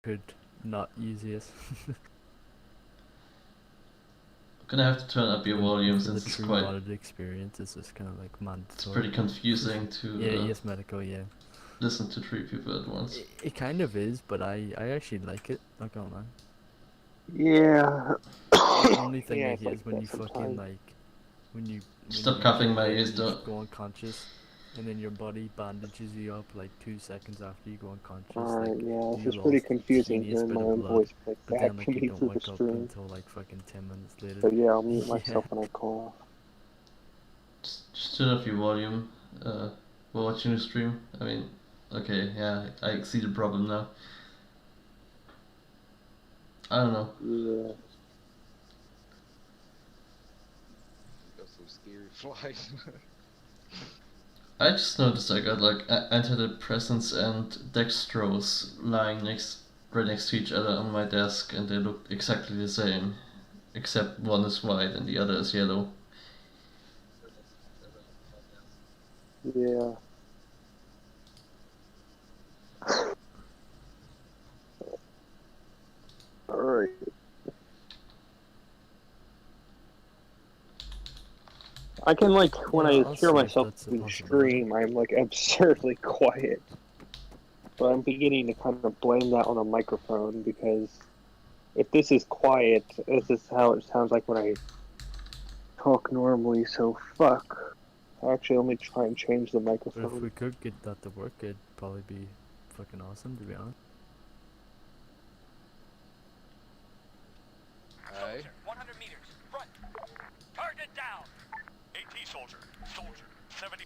could not use this. Gonna have to turn up your volume For the since it's true quite. modded experience, it's just kind of like mandatory. It's pretty confusing Yeah, to yes, medical, yeah. listen to 3 people at once. It kind of is, but I actually like it. Not gonna lie. Yeah. The only thing Yeah, I it's hate like is when that you fucking sometimes. like when Stop you coughing get my hit ears and you though. go unconscious, and then your body bandages you up like 2 seconds after you go unconscious. Alright, Like yeah, it's you just pretty lost a confusing teeniest hearing bit my of own blood, voice played but back then to like you me don't through the wake up stream. until like fucking 10 minutes later. But yeah, I'll mute Yeah. myself when I call. Just turn up your volume while watching the stream. I mean, okay, yeah, I see the problem now. I don't know. Yeah. Got some scary flies. I just noticed I got like antidepressants and dextrose lying right next to each other on my desk, and they look exactly the same, except one is white and the other is yellow. Yeah. Alright. I can like, when Yeah, I I'll hear see if myself that's a in possibility. stream, I'm like absurdly quiet. But I'm beginning to kind of blame that on a microphone because if this is quiet, this is how it sounds like when I talk normally, so fuck. Actually, let me try and change the But if microphone. we could get that to work, it'd probably be fucking awesome, to be honest. Hey. 100 meters. Front. Target down. AT soldier. Soldier. 70.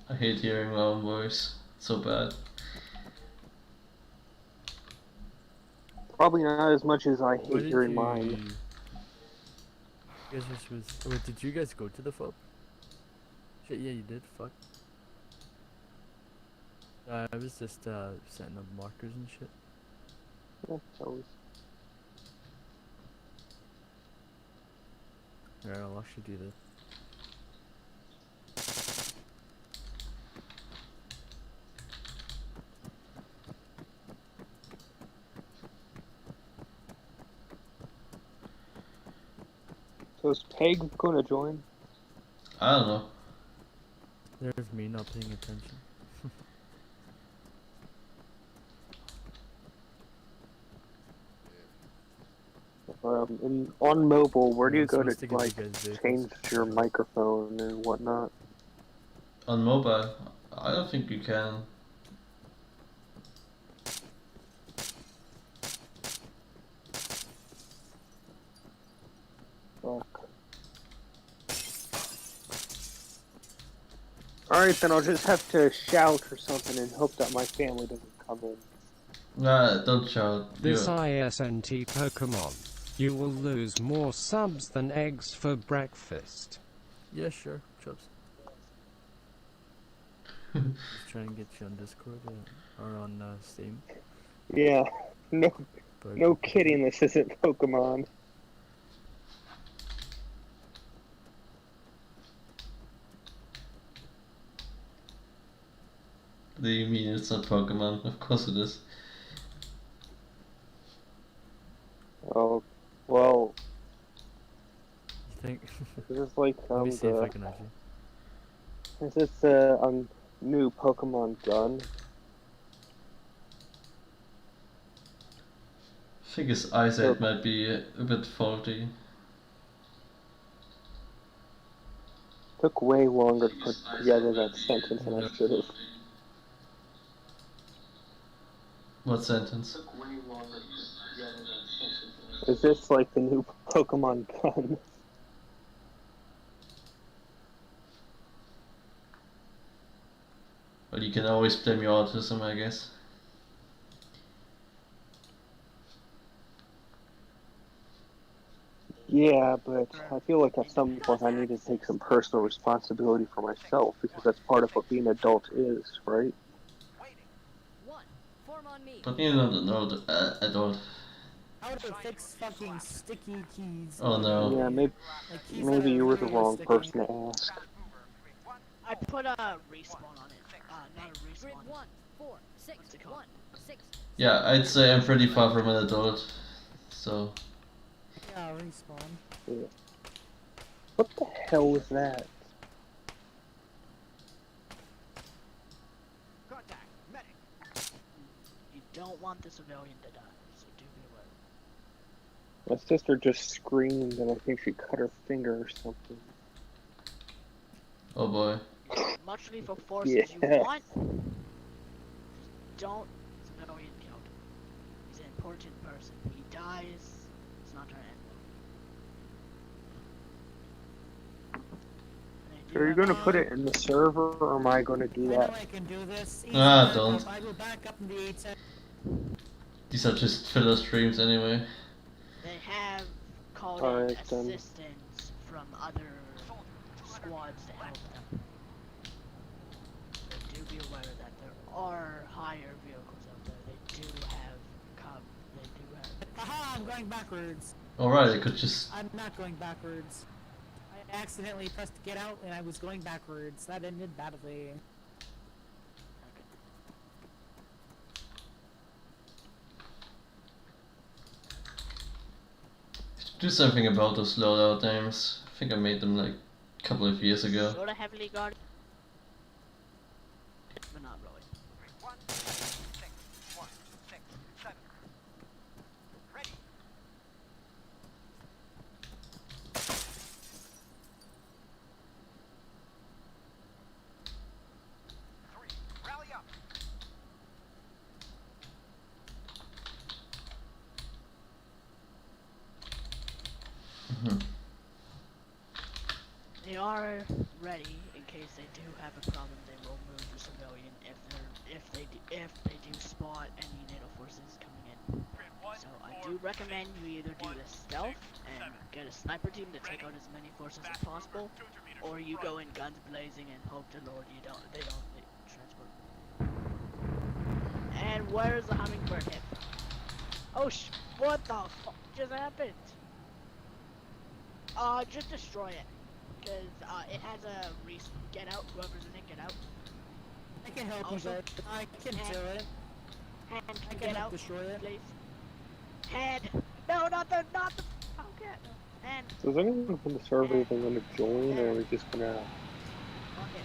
I hate hearing my own voice. It's so bad. Probably not as much as I Why hate did hearing you... mine. You guys just was... Wait, did you guys go to the fob? Shit, yeah, you did. Fuck. I was just setting up markers and shit. Yeah, always. Alright, I'll actually do this. So is Peg gonna join? I don't know. There's me not paying attention. On mobile, where do Yeah, you I'm go to supposed to give like you guys vehicles. change your microphone and whatnot? On mobile, I don't think you can. Fuck. Alright, then I'll just have to shout or something and hope that my family doesn't come in. Nah, don't shout. This ISNT Pokemon. You will lose more subs than eggs for breakfast. Yeah, sure, Chubbs. Just try and get you on Discord or on Steam. Yeah, no, But no kidding, this isn't Pokemon. Do you mean it's not Pokemon? Of course it is. Oh, well, you think? this is like, Let me see if I can actually. is this a new Pokemon gun? I think his eyesight might be a bit faulty. Took way longer to put together that sentence than I should have. What sentence? Is this like the new Pokemon gun? Well, you can always blame your autism, I guess. Yeah, but I feel like at some point I need to take some personal responsibility for myself because that's part of what being an adult is, right? Waiting. 1. Form on me. But you're not an adult. How to fix fucking sticky keys. Oh no. Yeah, maybe you were the wrong person to ask. I put a respawn on it. Not a respawn. Grid 1. What's it called? Yeah, I'd say I'm pretty far from an adult. So, Yeah, respawn. Yeah. What the hell was that? Contact. Medic. You don't want the civilian to die, so do be aware. My sister just screamed and I think she cut her finger or something. oh boy. Much lethal force Yeah. as you want. Just don't civilian killed. He's an important person. He dies. It's not gonna end well. Are you gonna put it in the server or am I gonna do I know that? I can do this. Ah, don't. I will back up in the 8 These are just filler streams anyway. They have called Alright, in then. assistance from other squads to help them. So do be aware that there are higher vehicles out there. They do have They do have. Haha, I'm going backwards. Alright, I could just. I'm not going backwards. I accidentally pressed get out and I was going backwards. That ended badly. Do something about those loadout names. I think I made them like a couple of years ago. Sort of heavily guarded, but not really. 16167. Ready. 3. Rally up. Mhm. They are ready in case they do have a problem. They will move the civilian if they do spot any NATO forces coming in. Grid 1. So I do recommend you either do this stealth and get a sniper team to take out as many forces as possible, or you go in guns blazing and hope to Lord they don't transport. And where's the hummingbird hit? Oh what the fuck just happened? Just destroy it. Cause it has a get out, whoever's in it, get out. I can help Also- you guys. I can do it. Hand, I can get help out, destroy it. please. Hand. No, not the. Okay. Hand. So is anyone from the server even gonna join or are we just gonna... Fuck it.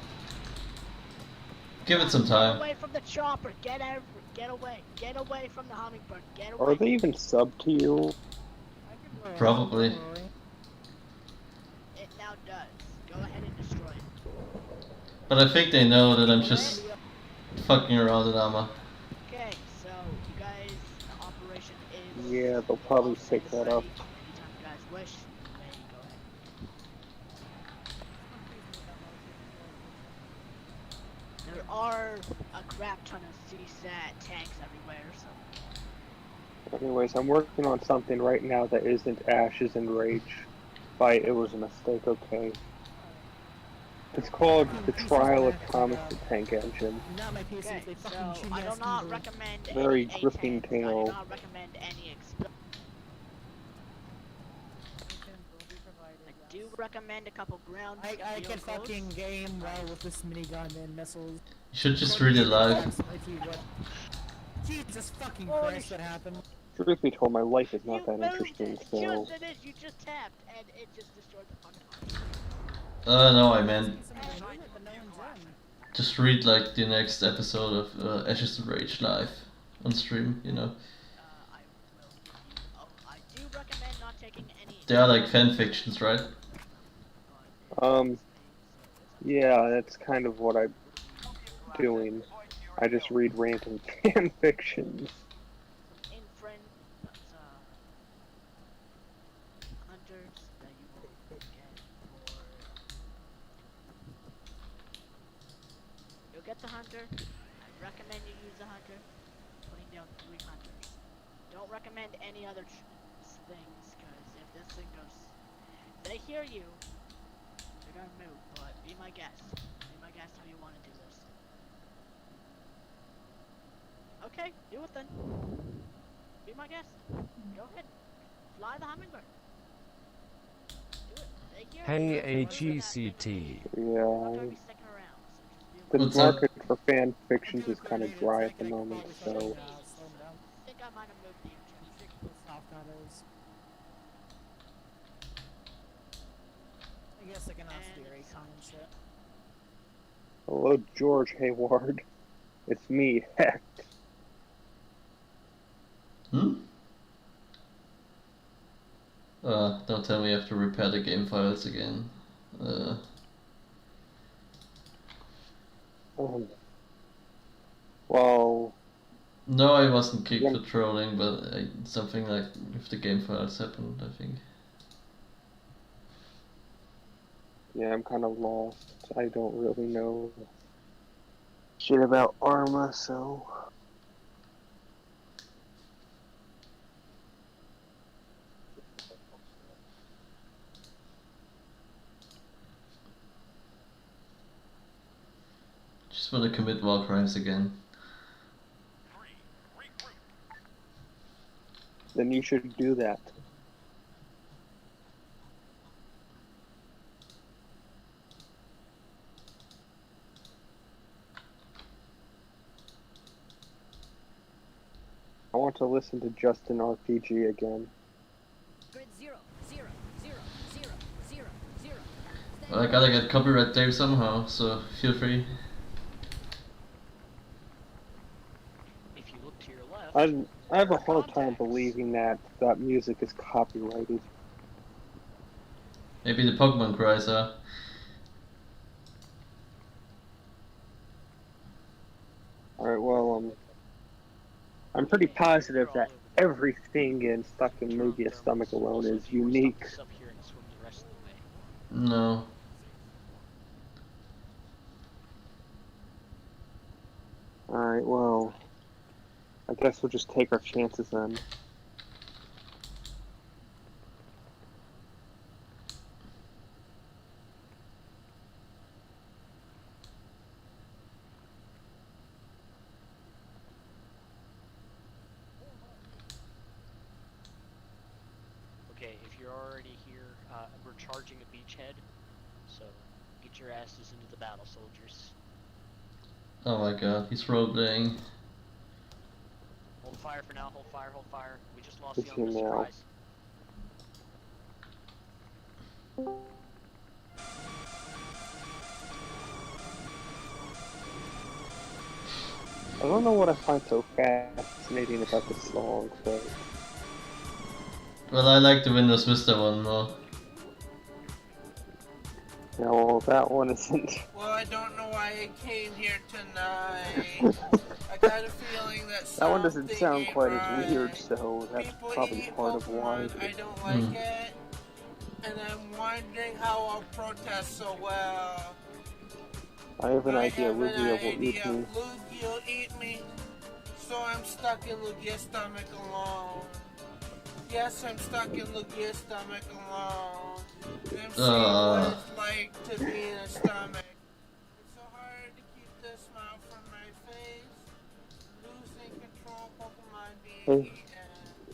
Give it some Get time. away from the chopper. Get away. Get away from the hummingbird. Get away. Are they even sub to you? I can do it. Probably. Don't worry. It now does. Go ahead and destroy it. But I think they know that I'm just fucking around in armor. Okay, so you guys, the operation is. Yeah, they'll probably all pick that up. ready. Anytime you guys wish, you may go ahead. There are a crap ton of CSAT tanks everywhere, so. Anyways, I'm working on something right now that isn't Ashes and Rage. It was a mistake, okay. It's called The Trial of Thomas the Tank Engine. Not my PC. Okay, They fucking so shoot I me do ass not keyboard. recommend Very any gripping A10s. I tail. do not recommend any I do recommend a couple ground I can vehicles. fucking game well with this minigun and missiles. You should just read it live. Approximately what- Jesus fucking Holy Christ, what happened? Truth be told, my life is not You that moved interesting, it. so... Just it is. You just tapped, and it just destroyed the fucking No, I meant Somebody knows it, but no one's in. just read like the next episode of Ashes and Rage live on stream, you know. I will. I do recommend not taking any. They are like fan fictions, right? Yeah, that's kind of what I'm doing. I just read random fan fictions. Hunters that you will get for. You'll get the hunter. I recommend you use the hunter. Putting down 3 hunters. Don't recommend any other things, because if this thing goes, they hear you, they're gonna move. But be my guest. Be my guest how you want to do this. Okay, do it then. Be my guest. Go ahead. Fly the hummingbird. Do it. They hear Hey you. HECT. Yeah, Not gonna be sticking around, so just be aware. the What's up? market for fan fictions I'm is doing kind pretty of good. dry I at the could moment, probably so fucking, slow them down. I think I might have moved the engine. Stick to those soft autos. I guess I can also do And your it's ACOM and shit. hello, George Hayward. It's me, Hect. Hmm? Don't tell me I have to repair the game files again. Well, No, I wasn't kicked Yeah. for trolling, but something like with the game files happened, I think. yeah, I'm kind of lost. I don't really know shit about Arma, so Just want to commit war crimes again. 3. Regroup. then you should do that. I want to listen to Justin RPG again. Grid 0, 0, 0, 0, 0, 0. Well, I gotta get copyright there somehow, so feel free. if you look to your left, I have there a are hard time contacts. believing that that music is copyrighted. Maybe the Pokemon cries are. Alright, well, I'm pretty positive that everything in Stuck in Turn on Lugia's thermals. Stomach Alone Also, is if you were to stop unique. this up here and swim the rest of the way. No. Alright, well, I guess we'll just take our chances then. Okay, if you're already here, we're charging a beachhead, so get your asses into the battle, soldiers. Oh my god, he's roleplaying. Hold fire for now, hold fire, hold fire. We just lost It's the element of here now. surprise. I don't know what I find so fascinating about this song, but Well, I like the Windows Vista one more. yeah, well, that one isn't. Well, I don't know why I came here tonight. I got a feeling that That one doesn't something sound ain't quite right. as weird, so that's People probably eat part of why. Pokemon, I don't like it. And I'm wondering how I'll protest so well. I have an I idea have an Lugia will eat idea. me. Lugia will eat me. So I'm stuck in Lugia's stomach alone. Yes, I'm stuck in Lugia's stomach alone. And I'm seeing what it's like to be in a stomach. It's so hard to keep the smile from my face. Losing control, Pokemon being eaten.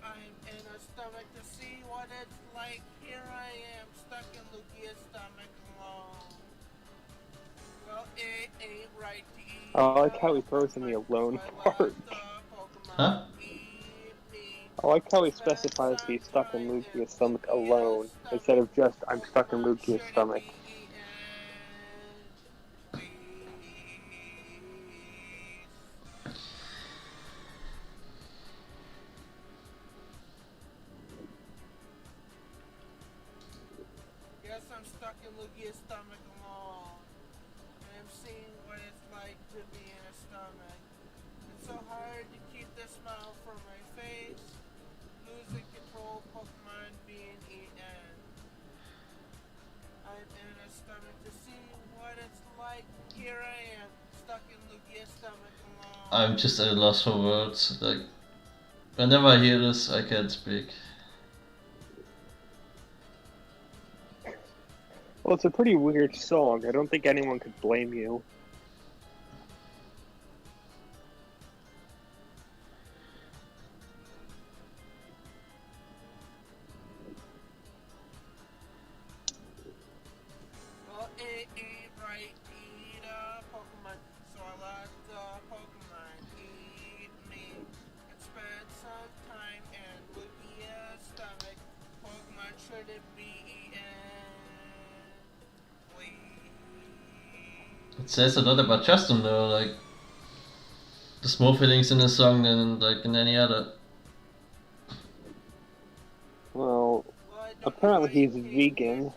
I'm in a stomach to see what it's like. Here I am, stuck in Lugia's stomach alone. Well, it ain't right to eat. I like how he throws in the alone part. Huh? I like how he specifies he's stuck in Lugia's stomach alone, instead of just, I'm stuck in Lugia's stomach. Yes, I'm stuck in Lugia's stomach alone. And I'm seeing what it's like to be in a stomach. It's so hard to keep the smile from my face. Losing control, Pokemon being eaten. I'm in a stomach to see what it's like. Here I am, stuck in Lugia's stomach alone. I'm just at a loss for words. Like, whenever I hear this, I can't speak. Well, it's a pretty weird song. I don't think anyone could blame you. Well, it ain't right to could it be please? It says a lot about Justin though, like there's more feelings in this song than like in any other. Well, Well, I don't know apparently why you he's came here vegan. tonight.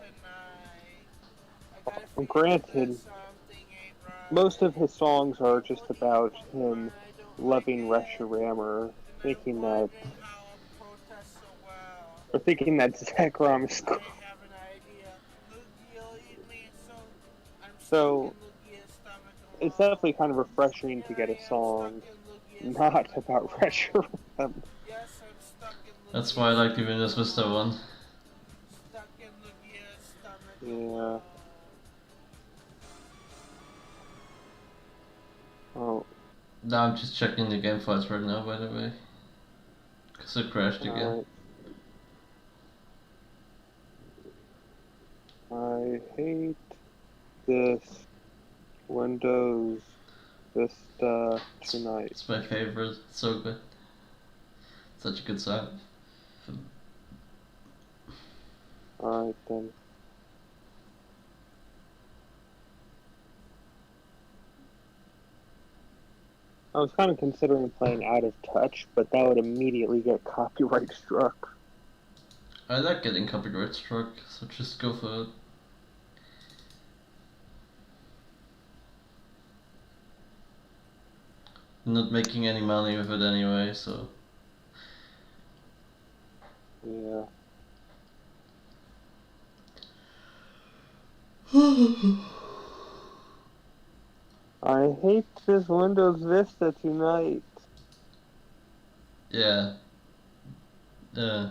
I gotta figure Granted, that something ain't right. most of his songs are just Looking about at him why I don't loving like Russia it, Rammer, and I'm thinking that, wondering how I protest so well. or thinking that Zach Rom is cool. I have an idea. Lugia'll eat me, so I'm stuck So, in Lugia's stomach it's alone. definitely kind of refreshing Here to get I a am song stuck in Lugia's not stomach about alone. Russia Rammer. Yes, I'm stuck in Lugia's That's why I like the stomach Venus Vista alone. one. Stuck in Lugia's stomach Yeah. alone. Oh, Now I'm just checking the game files right now, by the way. Cause it crashed again. I hate this Windows Vista tonight. It's my favorite, it's so good. Such a good song. Alright then. I was kind of considering playing Out of Touch, but that would immediately get copyright struck. I like getting copyright struck, so just go for it. I'm not making any money with it anyway, so. Yeah. I hate this Windows Vista tonight. Yeah. I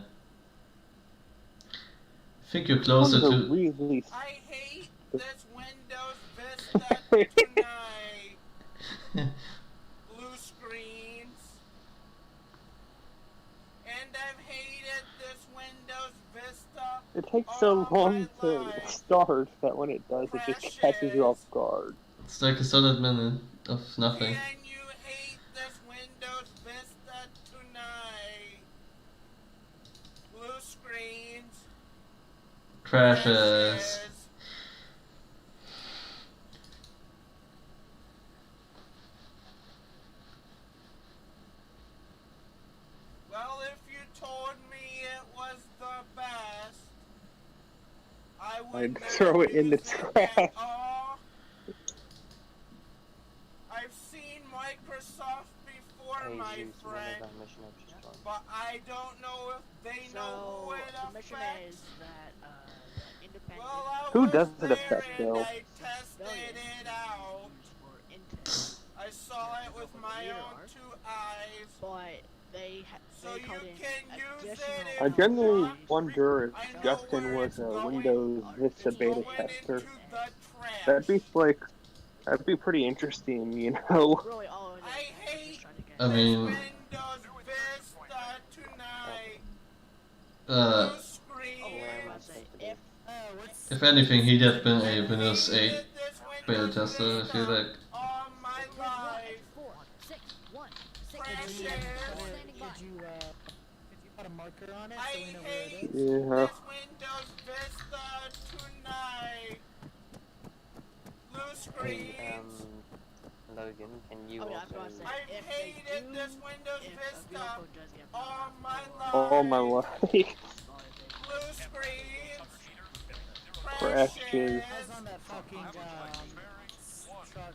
think you're closer That was a to. really I hate this Windows Vista tonight. Blue screens. And I've hated this Windows Vista. It takes so all long my to life. start that when it does, it just catches you off guard. It's like a solid minute of nothing. Can you hate this Windows Vista tonight? Blue screens. Crashes. Well, if you told me it was the best, I would I'd never throw it in the use it trash. at all. I've seen Microsoft before, my friend, but I don't know if they know who it the mission is affects. that the independent Well, I Who was doesn't there affect and Bill? I tested it out. were Intel, I saw it with my own two eyes. but they So you called in can use additional it I if generally want. wonder if I know Justin where was it's a going. Windows Vista It's beta going tester. into the trash. That'd be pretty interesting, you know. really all it is. I They're hate just trying to get I mean, Windows Vista tonight. uh, Blue screen. I was say, if if anything, he'd have been a Windows 8 beta tester, I feel like. All my Grid 1 life. at 4, 6, 1, 6, Crashes. standing by. Could you put a marker on it I so we know where it hate is? Yeah. this Windows Vista tonight. Blue screens. Logan, can you oh yeah, I was gonna say, I've if they hated do, this Windows if a Vista vehicle does get all my life. All my life. Blue screens. Crashes. I was on that fucking truck.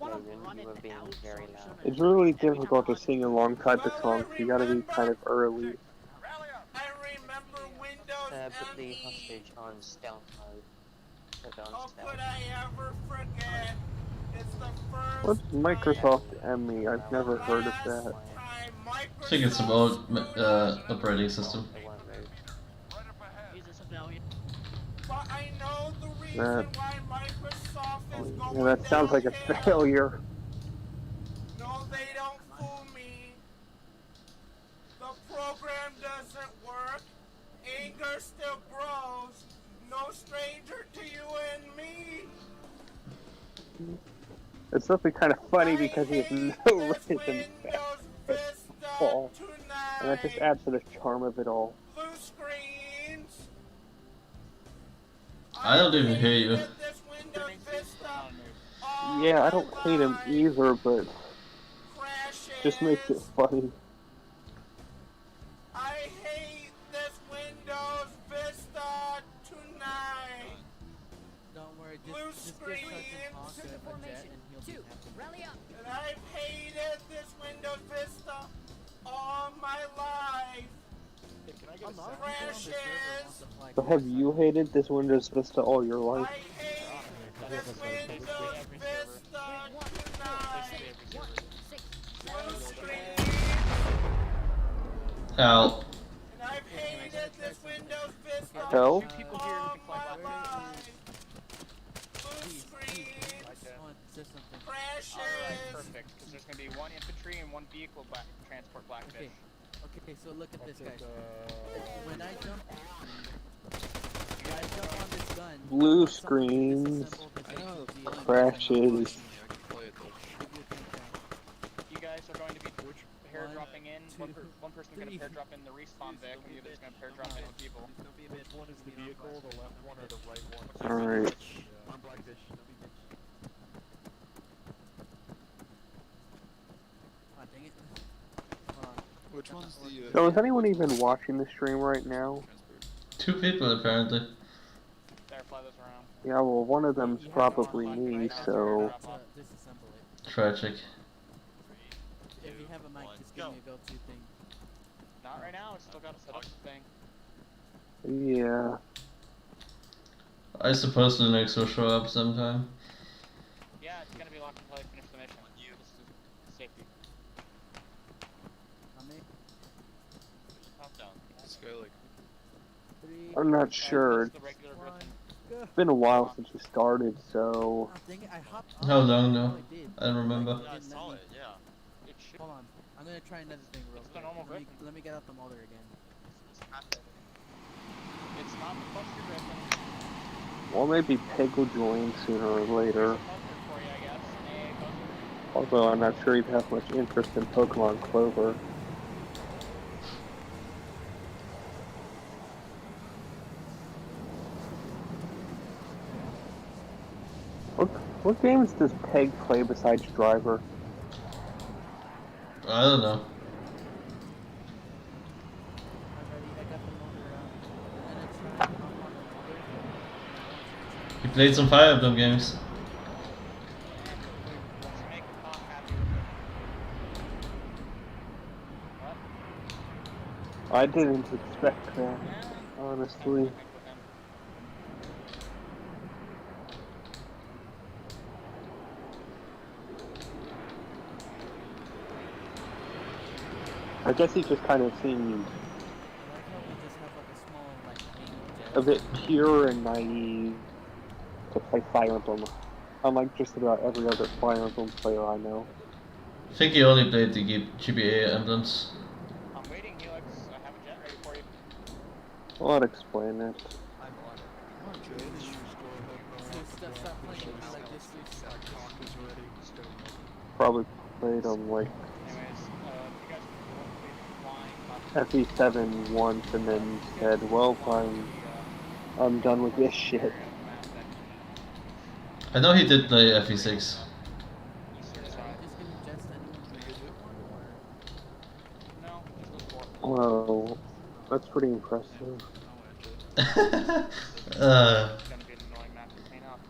Logan, you were being very loud. It's really difficult to sing along type of songs. You gotta be kind of early. I remember Windows Put the ME. hostage on stealth mode. Put it on How stealth. could I ever forget? It's the first What's Microsoft ME? I've never time, heard of last that. time I think it's an old operating system. It won't move. he's a civilian. But I know the reason That- why Microsoft is going Yeah, that sounds like a downhill. failure. No, they don't fool me. The program doesn't work. Anger still grows. No stranger to you and me. It's something kind of funny because he has I no hate this rhythm Windows Vista at all. And that just tonight. adds to the charm of it all. I don't even hear you. hated this Windows Vista all Yeah, I my don't hate him life. either, but just makes it Crashes. funny. I hate this Windows Vista tonight. Don't worry, Blue just give screen. Sergeant Hawk Circuit a jet formation. and he'll be 2. happy. Rally up. And I've hated this Windows Vista all my life. Can I get A a lot of sound? people on the server want to fly So have you hated this Windows Vista all your life? I hate this Windows Vista tonight. 1. 6. Blue screen. Help. And I've hated this Windows Vista Hell? People here who all can fly my back. life. Blue screen. Say something. Crashes. Alright, perfect. Because there's going to be one infantry and one vehicle transport Blackfish. Okay, so look at this, guys. When I jump on this gun, Blue something screens, disassembled this ATG and crashes. You guys are going to be pair One, dropping in. One person's going to three. pair drop in the respawn deck, and the other's going to pair drop in with people. Which one is the vehicle, the left one or the right one? Alright. I'm Blackfish. Ah, dang it. Hold on. Which one's the So is anyone even watching the stream right now? 2 people apparently. There, fly those around. Yeah, well, one of them's You have to probably unlock me, right after so... you disassemble it. Tragic. If you have a mic, just give me a go-to thing. Not right now, it's still got to set up the thing. Yeah. I suppose Linux will show up sometime. Yeah, it's going to be locked until I finish the mission. This is safety. How many? Skylight. 3. I'm not sure. The regular One. Griffin. Go. It's been a while since we started, so... Ah, dang it, I hopped How on. long Oh, now? I did. I don't remember. It didn't let me- It should. Hold on. I'm gonna try another thing real It's the quick. normal Griffin. Let me get out the motor again. It's not the cluster Griffin. Well, maybe Peg will join sooner or later. Cluster for you, I guess. Hey, cluster. Although I'm not sure he'd have much interest in Pokemon Clover. What games does Peg play besides Driver? I don't know. Alrighty, I got the motor out. I'm gonna try and hop on the motor. He played some Fire Emblem games. Let's make Tom happy with it. What? I didn't expect that, honestly. I guess he just kind of seemed I like how we just have like a small like wing jet. a bit pure and naive to play Fire Emblem, unlike just about every other Fire Emblem player I know. I think he only played the GBA emblems. I'm waiting, Helix. I have a jet ready for you. Well, I'd explain it. I'm on it. So stop playing with me like this. Is ready. Probably played on like Anyways, you guys won't be flying. FE7 once and then said, well, I'm done with this shit. I know he did play FE6. Eastern Just side. giving jets to anyone who has one, No, just those 4. Well, that's pretty impressive. It's gonna be an annoying map to clean up.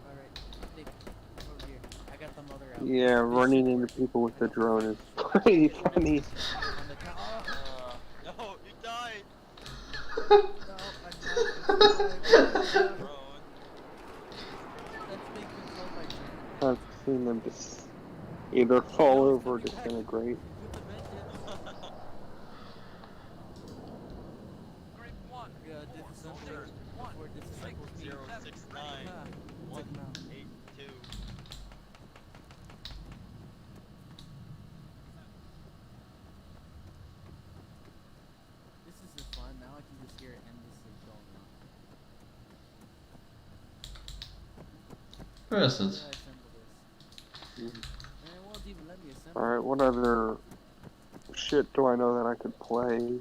Alright, Nick, over here. I got the motor out. Yeah, running into people with the drone is pretty funny. On the count. No, you died! No, I'm not. That's being controlled by Jen. I've seen them just either fall over or disintegrate. With the vengeance. Yeah, disassemble before it disassembles me. Ah, took him out. This is just fun. Now I can just hear it endlessly going on. Where is How it? do I assemble this? Man, it won't even let me assemble. Alright, what other shit do I know that I could play?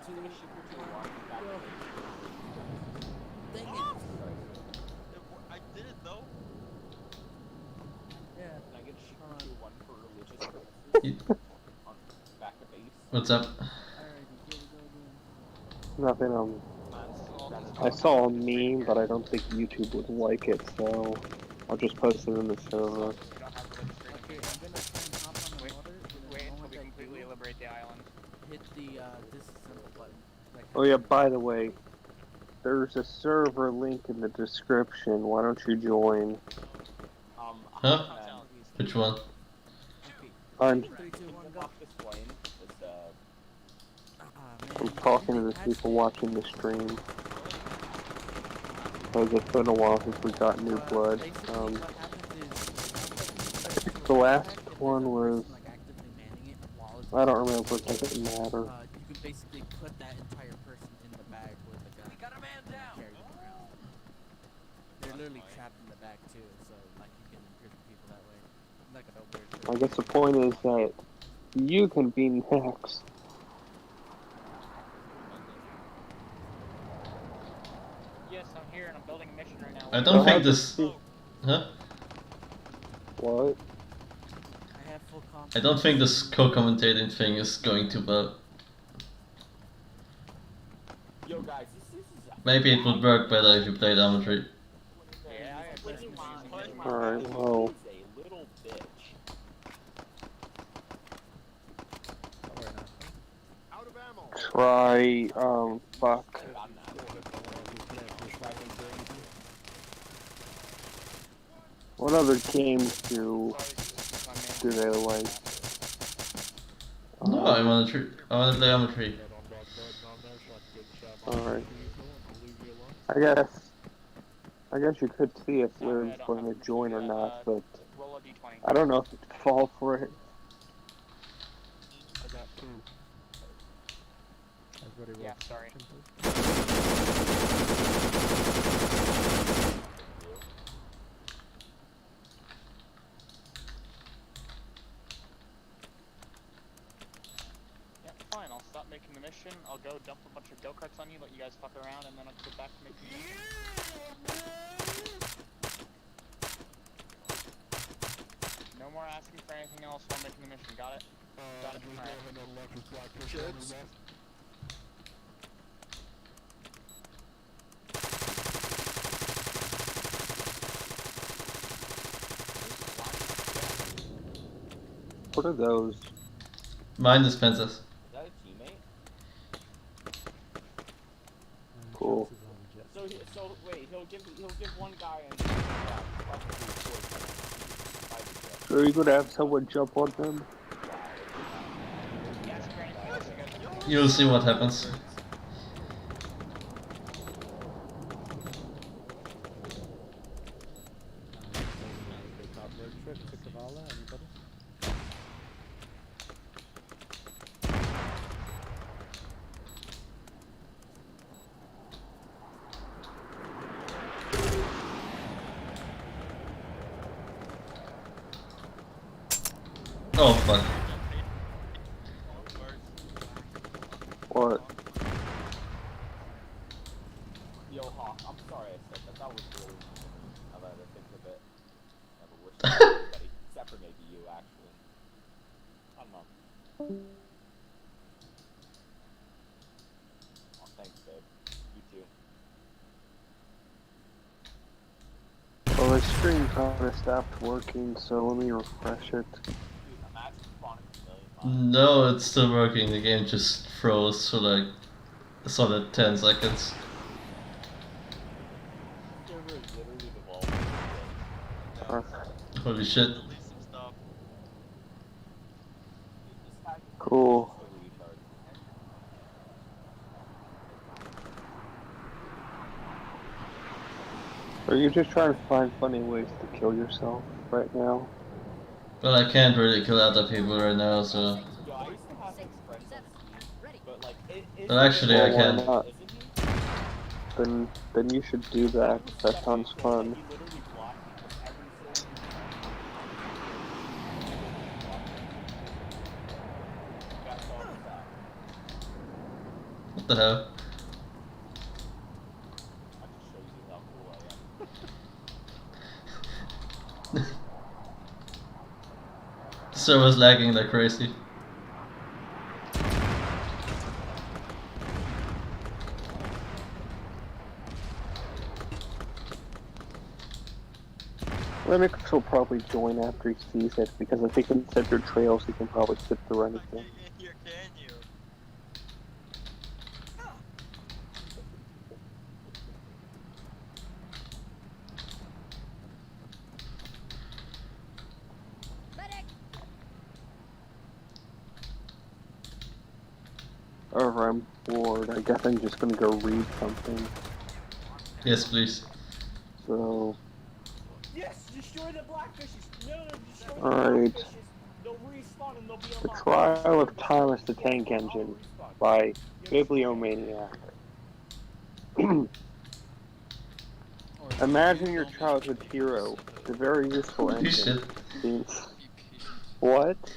Dang it! I did it though. Yeah. Can I get Hold on. Super 1 for religious You- purposes? On back to base? What's up? Alrighty, here we go again. Nothing. I saw a meme, but I don't think YouTube would like it, so I'll just post it in the server. We don't have religious freedom. Okay, I'm gonna try and hop on the Wait, water. And the wait until moment we I completely do, liberate the island. hit the disassemble button. Like, Oh yeah, by the way, there's a server link in the description. Why don't you join? Huh? Which one? I'm, 3, 2, 1, go. Explain. It's I'm talking to the people watching the stream. Because it's been a while since we got new blood. The last one was... I don't remember, it doesn't matter. You can basically put that entire person in the bag with the gun. We got a man down. Carry them around. They're literally trapped in the bag too, so like you can imprison people that way. Like a weird. I guess the point is that you can be next. Yes, I'm here and I'm building a mission right now. I don't think this. Huh? What? I have full confidence. I don't think this co-commentating thing is going too well. Yo guys, this is Maybe it would work better if you played Amatry. Yeah, I agree. Alright, well... a little bitch. Try, fuck. What other games do they like? No, I wanna play Amatry. Alright. I guess you could see if Liv's going to join or not, but Roll a d20. I don't know if it'd fall for it. I got 2. Everybody roll. Yeah, sorry. Yeah, fine. I'll stop making the mission. I'll go dump a bunch of go-karts on you, let you guys fuck around, and then I'll get back to making the mission. No more asking for anything else while making the mission. Got it? Got it. Alright. Kids. What are those? Mine dispensers. Is that a teammate? Cool. So wait, he'll give one guy and So are you gonna have someone jump on them? Yes, for anything else you guys are doing. You'll see what happens. Oh fuck. What? Yo, Hawk, I'm sorry I said that. That was really mean. Now that I think of it. Never wish that on anybody, except for maybe you, actually. I don't know. Oh, thanks, babe. You too. Well, my stream kinda stopped working, so let me refresh it. Dude, imagine spawning a million times. No, it's still working. The game just froze for like a solid 10 seconds. Server is literally devolved. Holy shit. Delete some stuff. Cool. Are you just trying to find funny ways to kill yourself right now? Well, I can't really kill other people right now, so. Yo, I used to have this friend on Steam, but like, But actually, I Well, why can. not? Then you should do that. That sounds fun. he literally blocked me from every single That's all it's at. What the hell? That just shows you how cool I am. The server's lagging like crazy. Linux will probably join after he sees it, because if he can set their trails, he can probably sit through anything. Here, can you? Medic! Or I'm bored. I guess I'm just gonna go read something. Yes, please. So, Yes, destroy the blackfishes. No, destroy the alright. blackfishes. They'll respawn and they'll be The unlocked. Trial of Thomas the Tank Engine by Bibliomaniac. Imagine your childhood hero, the very useful Holy engine. shit. being- What? Yes,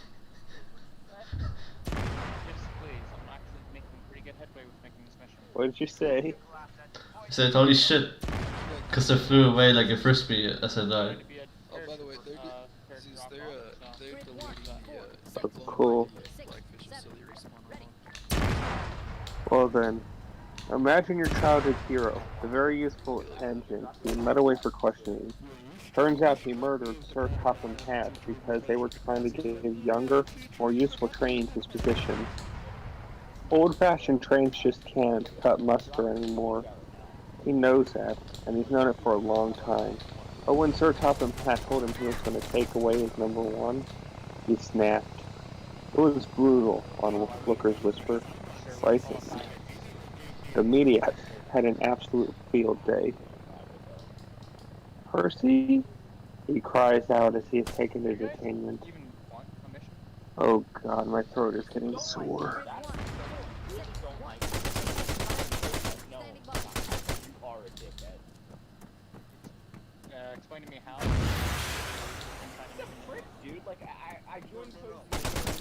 please. I'm actually making pretty good headway with making this mission. What did you say? I said, holy shit. Cause they flew away like a frisbee as I died. Oh, by the way, they're deleting That's cool. blackfishes so they respawn on one. Well then, imagine your childhood hero, the very useful engine, being led away for questioning. Turns out he murdered Sir Topham Hatt because they were trying to give younger, more useful trains his position. Old-fashioned trains just can't cut muster anymore. He knows that, and he's known it for a long time. But when Sir Topham Hatt told him he was going to take away his number one, he snapped. It was brutal, on Looker's whisper. Racist. The media had an absolute field day. Percy? He cries out as he is taken to detainment. Oh god, my throat is getting sore. Explain to me how. Dude, like, I joined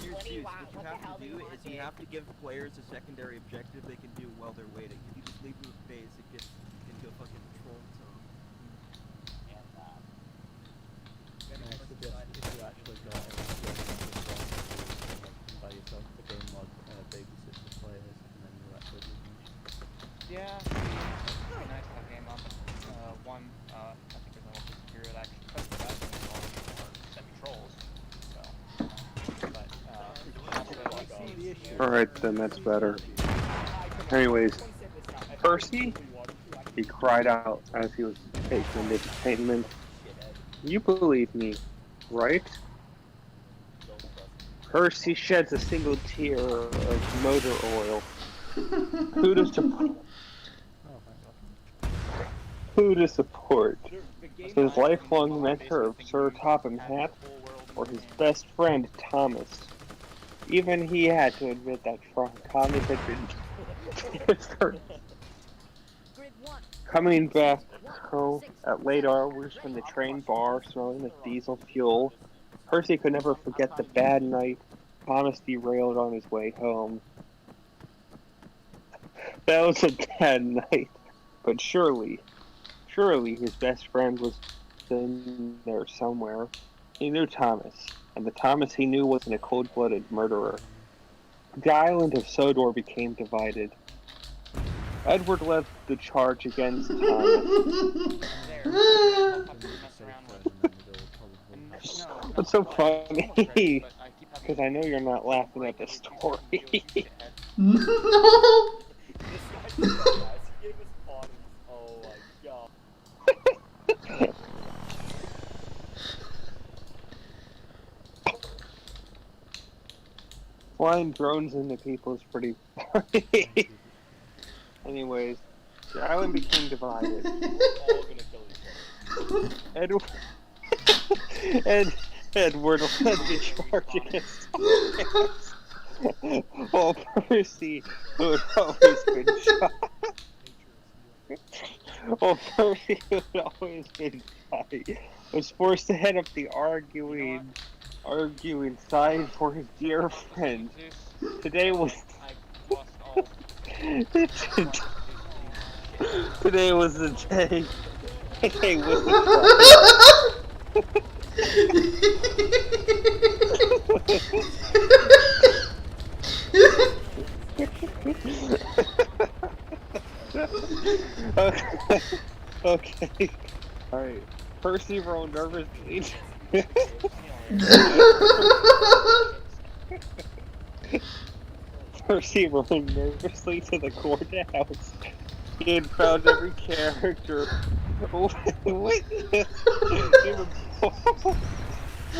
Your choose. What you have to do is you have to give players a secondary objective they can do while they're waiting. If you just leave them with base, it gets into a fucking troll zone. And I suggest if you actually go out and buy yourself the game mod babysit the players and then you actually do them. Yeah, it'd be nice to have game on. One, I think there's a whole superior that actually cuts the best and all are semi-trolls. So, but, also, Alright then, that's better. Anyways, Percy? He cried out as he was taken into detainment. You believe me, right? Percy sheds a single tear of motor oil. Who to support? Who to support? His lifelong mentor of Sir Topham Hatt, or his best friend Thomas? Even he had to admit that Thomas had been coming back home at late hours from the train bar smelling of diesel fuel. Percy could never forget the bad night Thomas derailed on his way home. That was a bad night, but surely his best friend was in there somewhere. He knew Thomas, and the Thomas he knew wasn't a cold-blooded murderer. The island of Sodor became divided. Edward led the charge against Thomas. What's so funny? Because I know you're not laughing at the story. Flying drones into people is pretty funny. Anyways, the island became divided. Edward led the charge against Thomas, while Percy, who had always been shy, was forced to head up the arguing side for his dear friend. Today was Today was the day. Hey, whistle okay. Okay. Alright. Percy rolled nervously. Percy rolled nervously to the courthouse. He had found every character. Witness. Even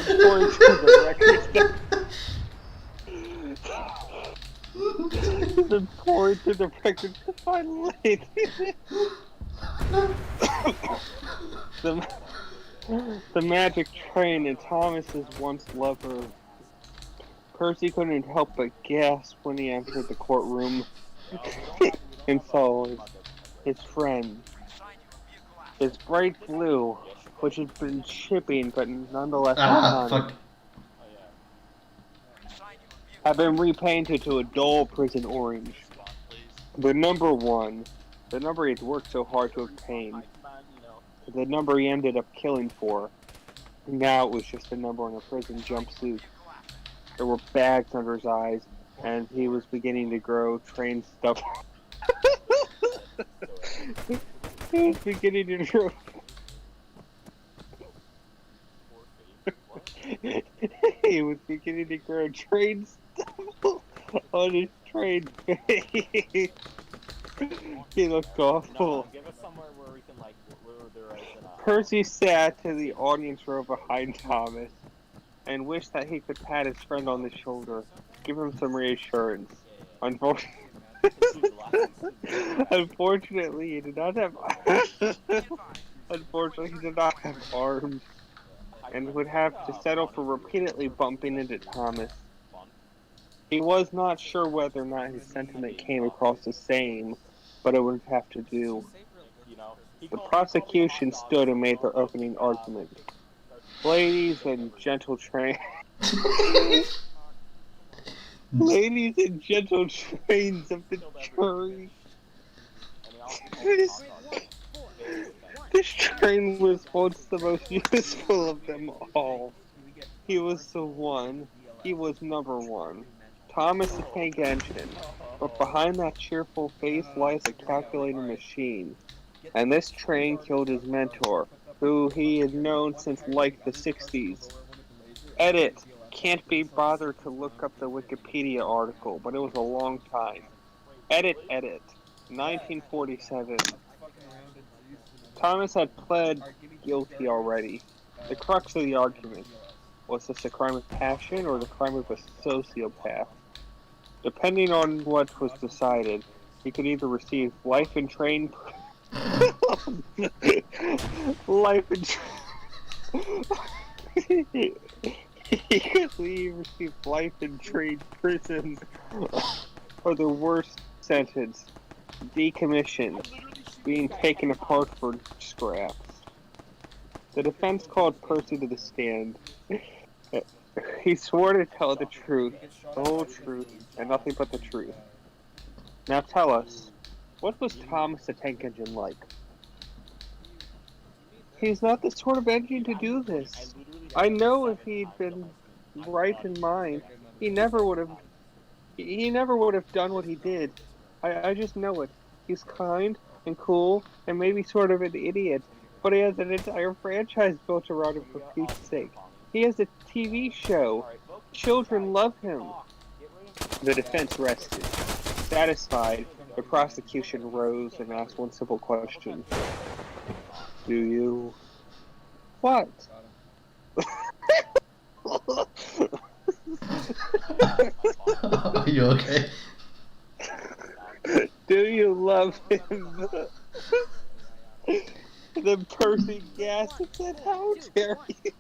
pouring to the records. Even pouring to the records to find late. The magic train and Thomas's once lover. Percy couldn't help but gasp when he entered the courtroom and saw his friend. His bright blue, which had been shipping but nonetheless iconic, fuck. had been repainted to a dull prison orange. The number he had worked so hard to obtain, the number he ended up killing for, now it was just a number in a prison jumpsuit. There were bags under his eyes, and he was beginning to grow train stuff. He was beginning to grow. He was beginning to grow train stuff on his train face. He looked awful. Give us somewhere where we can, like, where there isn't a... Percy sat in the audience row behind Thomas and wished that he could pat his friend on the shoulder, give him some reassurance. Unfortunately, he did not have. Unfortunately, he did not have arms, and would have to settle for repeatedly bumping into Thomas. He was not sure whether or not his sentiment came across the same, but it would have to do. The prosecution stood and made their opening argument. Ladies and gentle Ladies and gentle trains of the jury. This train was once the most useful of them all. He was the one. He was number one. Thomas the Tank Engine. But behind that cheerful face lies a calculating machine. And this train killed his mentor, who he had known since like the 60s. Edit. Can't be bothered to look up the Wikipedia article, but it was a long time. Edit. 1947. Thomas had pled guilty already. The crux of the argument. Was this a crime of passion or the crime of a sociopath? Depending on what was decided, he could either receive life in train... life in... He could receive life in train prison, or the worst sentence, decommission, being taken apart for scraps. The defense called Percy to the stand. He swore to tell the truth, the whole truth, and nothing but the truth. Now tell us, what was Thomas the Tank Engine like? He's not the sort of engine to do this. I know if he'd been right in mind, he never would have done what he did. I just know it. He's kind and cool and maybe sort of an idiot, but he has an entire franchise built around him for Pete's sake. He has a TV show. Children love him. The defense rested. Satisfied, the prosecution rose and asked one simple question. Do you... What? Are you okay? Do you love him? Then Percy gasped and said, "How dare you?"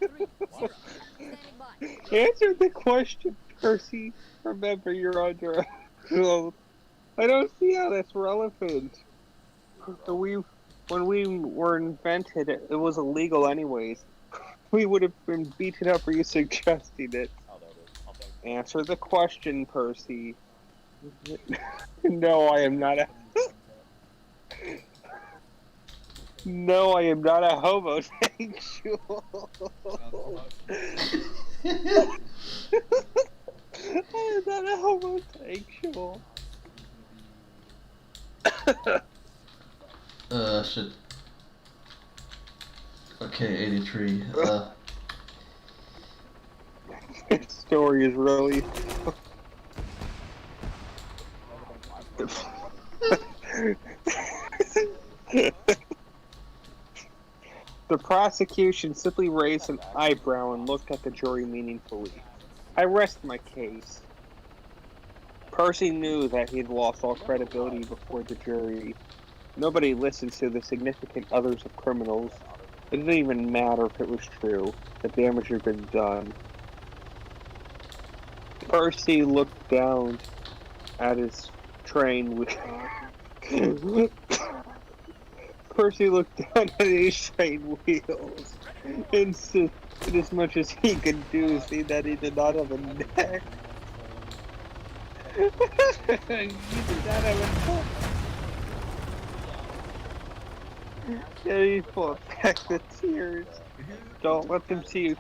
Answer the question, Percy. Remember, you're under oath. I don't see how that's relevant. When we were invented, it was illegal anyways. We would have been beaten up for you suggesting it. Answer the question, Percy. No, I am not a. No, I am not a homosexual. I am not a homosexual. Shit. Okay, 83. This story is really. The prosecution simply raised an eyebrow and looked at the jury meaningfully. I rest my case. Percy knew that he had lost all credibility before the jury. Nobody listens to the significant others of criminals. It didn't even matter if it was true. The damage had been done. Percy looked down at his train Percy looked down at his train wheels and said, as much as he could do, see that he did not have a neck. He did not have a neck. Yeah, he fought back the tears. Don't let them see you